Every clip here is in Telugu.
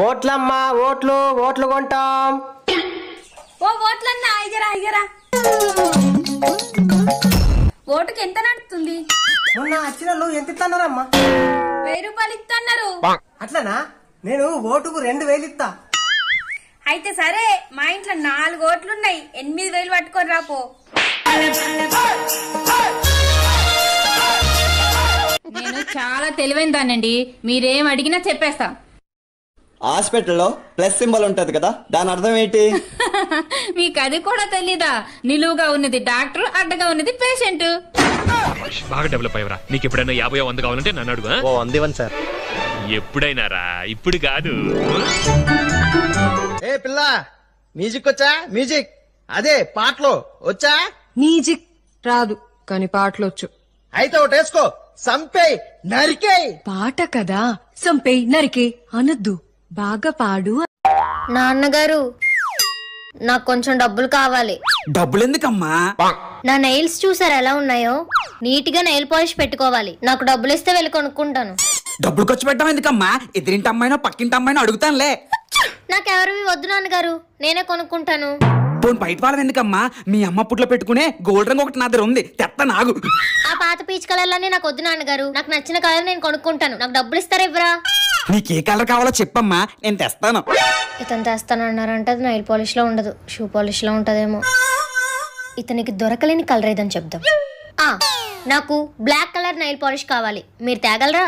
ఓట్లమ్మా ఓట్లు ఓట్లు కొంటాం. ఓ ఓట్లన్నా అయ్యరా ఓటుకి ఎంత నడుతుంది? మొన్న వచ్చిన ఎంత ఇస్తున్నారమ్మా? 1000 రూపాయలు ఇస్తున్నారు. అట్లనా? నేను ఓటుకు 2000 ఇస్తా. అయితే సరే, మా ఇంట్లో 4 ఓట్లున్నాయి, 8000 పట్టుకొని రాపో. నేను చాలా తెలివైన దానండి, మీరేం అడిగినా చెప్పేస్తా. హాస్పిటల్లో ప్లస్ సింబల్ ఉంటది కదా, దాని అర్థం ఏంటి? మీకు అది కూడా తెలీదా? నిలువుగా ఉన్నది డాక్టర్, అడ్డగా ఉన్నది పేషెంట్. బాగా డెవలప్ అయ్యవరా. నీకు ఎప్పుడైనా 50 100 కావాలంటే నన్ను అడుగు. ఓ 101 సార్. ఎప్పుడైనా రా, ఇప్పుడు కాదు. ఏ పిల్ల, మ్యూజిక్ వచ్చా? మ్యూజిక్ అదే పాటలు వచ్చా? మ్యూజిక్ రాదు కానీ పాటలొచ్చు. అయితే ఒకటి వేసుకో, సంపే నరికే. పాట కదా, సంపే నరికే అనద్దు, బాగా పాడు. నాన్నగారు, నాకు కొంచెం డబ్బులు కావాలి. డబ్బులు ఎందుకమ్మా? నా నెయిల్స్ చూసారు ఎలా ఉన్నాయో? నీట్ గా నెయిల్ పాలిష్ పెట్టుకోవాలి. నాకు డబ్బులు ఇస్తే వెళ్ళి కొనుక్కుంటాను. డబ్బులు ఖర్చు పెట్టడం ఎందుకమ్మా? ఎదిరింటి అమ్మాయినో పక్కింటి అమ్మాయినో అడుగుతానులే. నాకెవరివి వద్దు నాన్నగారు, నేనే కొనుక్కుంటాను. పోనీ బయట వాళ్ళం ఎందుకమ్మా? మీ అమ్మ పుట్లో పెట్టుకునే గోల్డ్ రంగు ఒకటి నా దగ్గర ఉంది, తెత్త నాగు. ఆ పాత పీచ్ కలర్లన్నీ నాకు వద్దు నాన్నగారు, నాకు నచ్చిన కలర్ నేను కొనుక్కుంటాను. నాకు డబ్బులు ఇస్తారా ఇవ్వరా? నీకే కలర్ కావాలో చెప్పమ్మా, నేను తెస్తాను. ఇతను తెస్తానన్నారంటే అది నెయిల్ పాలిష్ లో ఉండదు, షూ పాలిష్ లో ఉంటదేమో. ఇతనికి దొరకలేని కలర్ ఏదని చెప్దాం. నాకు బ్లాక్ కలర్ నెయిల్ పాలిష్ కావాలి, మీరు తేగలరా?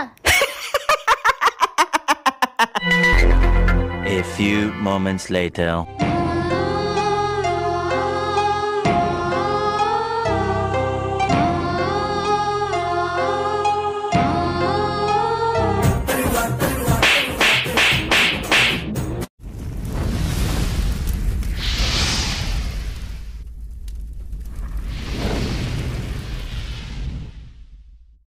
A few moments later.